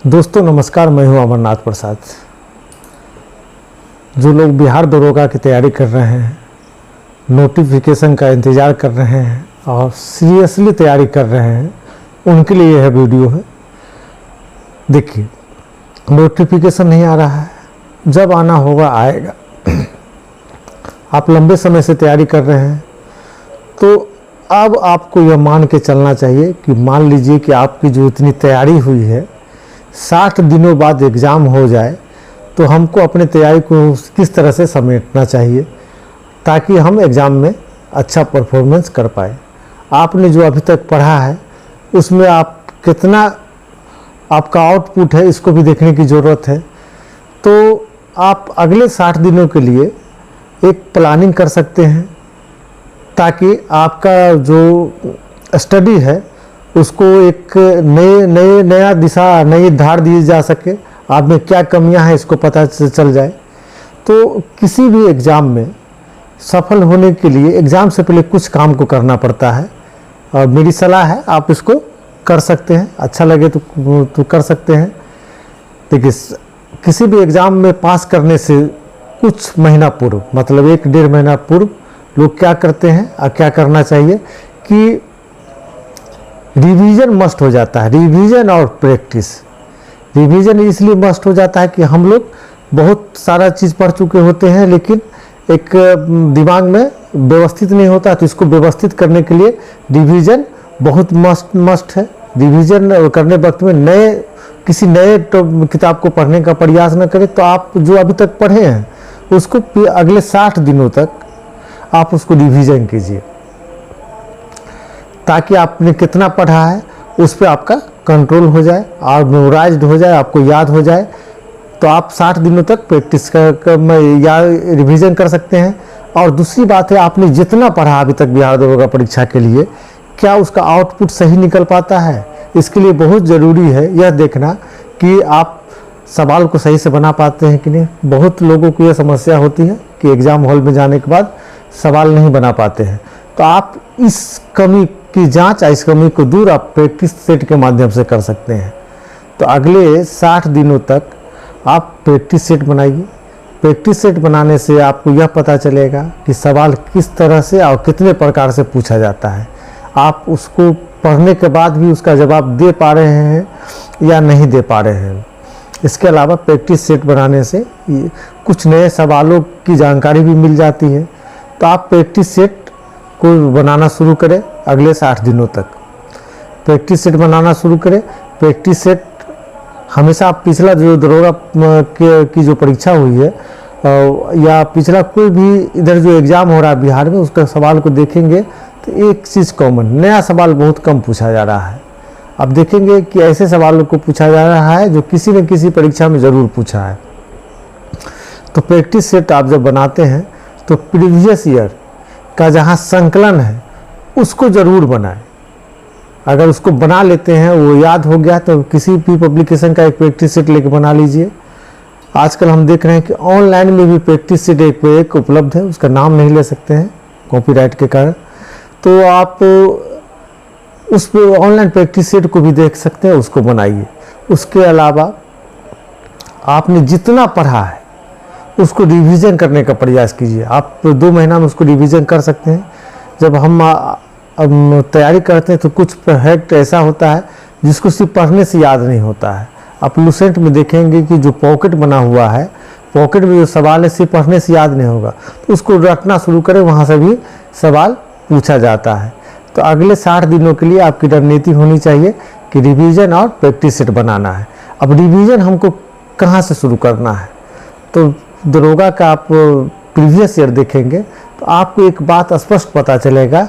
दोस्तों नमस्कार, मैं हूं अमरनाथ प्रसाद। जो लोग बिहार दरोगा की तैयारी कर रहे हैं, नोटिफिकेशन का इंतज़ार कर रहे हैं और सीरियसली तैयारी कर रहे हैं, उनके लिए यह वीडियो है। देखिए, नोटिफिकेशन नहीं आ रहा है, जब आना होगा आएगा। आप लंबे समय से तैयारी कर रहे हैं तो अब आपको यह मान के चलना चाहिए कि मान लीजिए कि आपकी जो इतनी तैयारी हुई है, 60 दिनों बाद एग्ज़ाम हो जाए तो हमको अपने तैयारी को किस तरह से समेटना चाहिए ताकि हम एग्ज़ाम में अच्छा परफॉर्मेंस कर पाए। आपने जो अभी तक पढ़ा है उसमें आप कितना आपका आउटपुट है, इसको भी देखने की ज़रूरत है। तो आप अगले 60 दिनों के लिए एक प्लानिंग कर सकते हैं ताकि आपका जो स्टडी है उसको एक नया दिशा, नई धार दी जा सके। आप में क्या कमियां हैं इसको पता चल जाए। तो किसी भी एग्ज़ाम में सफल होने के लिए एग्ज़ाम से पहले कुछ काम को करना पड़ता है और मेरी सलाह है आप इसको कर सकते हैं। अच्छा लगे तो कर सकते हैं। देखिए, किसी भी एग्ज़ाम में पास करने से कुछ महीना पूर्व, मतलब 1-1.5 महीना पूर्व लोग क्या करते हैं और क्या करना चाहिए कि रिवीजन मस्ट हो जाता है। रिवीजन और प्रैक्टिस। रिवीजन इसलिए मस्ट हो जाता है कि हम लोग बहुत सारा चीज़ पढ़ चुके होते हैं लेकिन एक दिमाग में व्यवस्थित नहीं होता, तो इसको व्यवस्थित करने के लिए रिवीजन बहुत मस्ट है। रिवीजन करने वक्त में किसी नए किताब को पढ़ने का प्रयास न करें। तो आप जो अभी तक पढ़े हैं उसको अगले 60 दिनों तक आप उसको रिवीजन कीजिए ताकि आपने कितना पढ़ा है उस पर आपका कंट्रोल हो जाए और मेमोराइज्ड हो जाए, आपको याद हो जाए। तो आप 60 दिनों तक प्रैक्टिस या रिवीजन कर सकते हैं। और दूसरी बात है, आपने जितना पढ़ा अभी तक बिहार दरोगा परीक्षा के लिए, क्या उसका आउटपुट सही निकल पाता है। इसके लिए बहुत ज़रूरी है यह देखना कि आप सवाल को सही से बना पाते हैं कि नहीं। बहुत लोगों को यह समस्या होती है कि एग्ज़ाम हॉल में जाने के बाद सवाल नहीं बना पाते हैं। तो आप इस कमी की जांच, इस कमी को दूर आप प्रैक्टिस सेट के माध्यम से कर सकते हैं। तो अगले 60 दिनों तक आप प्रैक्टिस सेट बनाइए। प्रैक्टिस सेट बनाने से आपको यह पता चलेगा कि सवाल किस तरह से और कितने प्रकार से पूछा जाता है। आप उसको पढ़ने के बाद भी उसका जवाब दे पा रहे हैं या नहीं दे पा रहे हैं। इसके अलावा प्रैक्टिस सेट बनाने से कुछ नए सवालों की जानकारी भी मिल जाती है। तो आप प्रैक्टिस सेट को बनाना शुरू करें। अगले 60 दिनों तक प्रैक्टिस सेट बनाना शुरू करें। प्रैक्टिस सेट हमेशा आप पिछला जो दरोगा की जो परीक्षा हुई है या पिछला कोई भी इधर जो एग्ज़ाम हो रहा है बिहार में, उसका सवाल को देखेंगे तो एक चीज़ कॉमन, नया सवाल बहुत कम पूछा जा रहा है। आप देखेंगे कि ऐसे सवालों को पूछा जा रहा है जो किसी न किसी परीक्षा में ज़रूर पूछा है। तो प्रैक्टिस सेट आप जब बनाते हैं तो प्रीवियस ईयर का जहाँ संकलन है उसको ज़रूर बनाएं। अगर उसको बना लेते हैं, वो याद हो गया, तो किसी भी पब्लिकेशन का एक प्रैक्टिस सेट लेके बना लीजिए। आजकल हम देख रहे हैं कि ऑनलाइन में भी प्रैक्टिस सेट एक उपलब्ध है, उसका नाम नहीं ले सकते हैं कॉपीराइट के कारण। तो आप उस ऑनलाइन प्रैक्टिस सेट को भी देख सकते हैं, उसको बनाइए। उसके अलावा आपने जितना पढ़ा है उसको रिवीजन करने का प्रयास कीजिए। आप 2 महीना में उसको रिवीजन कर सकते हैं। जब हम तैयारी करते हैं तो कुछ फैक्ट ऐसा होता है जिसको सिर्फ पढ़ने से याद नहीं होता है। आप लूसेंट में देखेंगे कि जो पॉकेट बना हुआ है, पॉकेट में जो सवाल है सिर्फ पढ़ने से याद नहीं होगा, तो उसको रटना शुरू करें, वहाँ से भी सवाल पूछा जाता है। तो अगले 60 दिनों के लिए आपकी रणनीति होनी चाहिए कि रिवीजन और प्रैक्टिस सेट बनाना है। अब रिवीजन हमको कहाँ से शुरू करना है, तो दरोगा का आप प्रीवियस ईयर देखेंगे तो आपको एक बात स्पष्ट पता चलेगा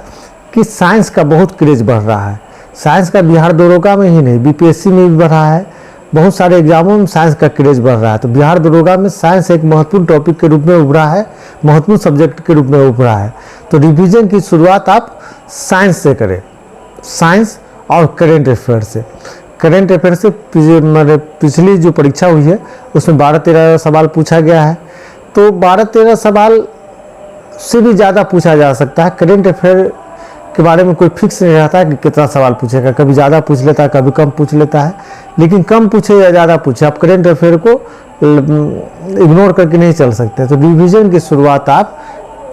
कि साइंस का बहुत क्रेज बढ़ रहा है। साइंस का बिहार दरोगा में ही नहीं, बीपीएससी में भी बढ़ रहा है। बहुत सारे एग्जामों में साइंस का क्रेज बढ़ रहा है। तो बिहार दरोगा में साइंस एक महत्वपूर्ण टॉपिक के रूप में उभरा है, महत्वपूर्ण सब्जेक्ट के रूप में उभरा है। तो रिवीजन की शुरुआत आप साइंस से करें, साइंस और करेंट अफेयर से। करेंट अफेयर से पिछली जो परीक्षा हुई है उसमें 12-13 सवाल पूछा गया है। तो 12-13 सवाल से भी ज़्यादा पूछा जा सकता है। करेंट अफेयर के बारे में कोई फिक्स नहीं रहता है कि कितना सवाल पूछेगा, कभी ज़्यादा पूछ लेता है, कभी कम पूछ लेता है। लेकिन कम पूछे या ज़्यादा पूछे, आप करंट अफेयर को इग्नोर करके नहीं चल सकते। तो रिवीजन की शुरुआत आप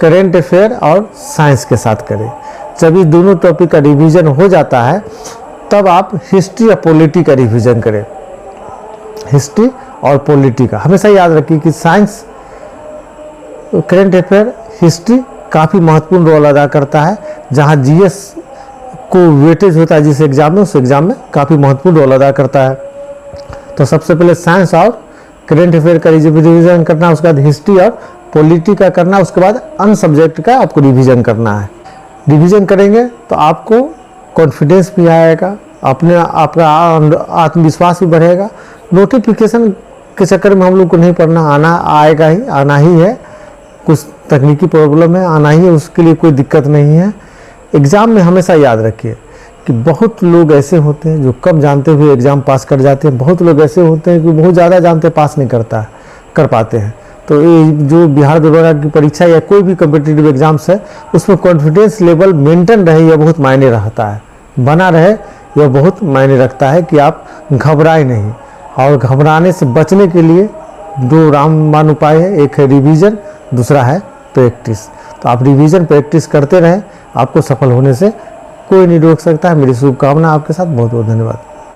करंट अफेयर और साइंस के साथ करें। जब इस दोनों टॉपिक का रिवीजन हो जाता है तब आप हिस्ट्री या पॉलिटी का रिवीजन करें। हिस्ट्री और पॉलिटी का हमेशा याद रखिए कि साइंस, करंट अफेयर, हिस्ट्री काफ़ी महत्वपूर्ण रोल अदा करता है। जहाँ जीएस को वेटेज होता है जिस एग्जाम में, उस एग्जाम में काफ़ी महत्वपूर्ण रोल अदा करता है। तो सबसे पहले साइंस और करंट अफेयर का रिवीजन करना, उसके बाद हिस्ट्री और पॉलिटी का करना, उसके बाद अन्य सब्जेक्ट का आपको रिवीजन करना है। रिवीजन करेंगे तो आपको कॉन्फिडेंस भी आएगा, आपका आत्मविश्वास भी बढ़ेगा। नोटिफिकेशन के चक्कर में हम लोग को नहीं पढ़ना, आना ही है। कुछ तकनीकी प्रॉब्लम है, आना ही है, उसके लिए कोई दिक्कत नहीं है। एग्ज़ाम में हमेशा याद रखिए कि बहुत लोग ऐसे होते हैं जो कम जानते हुए एग्ज़ाम पास कर जाते हैं, बहुत लोग ऐसे होते हैं कि बहुत ज़्यादा जानते पास नहीं कर पाते हैं। तो ये जो बिहार दरोगा की परीक्षा या कोई भी कॉम्पिटिटिव एग्जाम्स है, उसमें कॉन्फिडेंस लेवल मेंटेन रहे, यह बहुत मायने रखता है, बना रहे, यह बहुत मायने रखता है कि आप घबराए नहीं। और घबराने से बचने के लिए दो रामबाण उपाय है, एक है रिवीजन, दूसरा है प्रैक्टिस। तो आप रिवीजन प्रैक्टिस करते रहें, आपको सफल होने से कोई नहीं रोक सकता है। मेरी शुभकामना आपके साथ। बहुत बहुत धन्यवाद।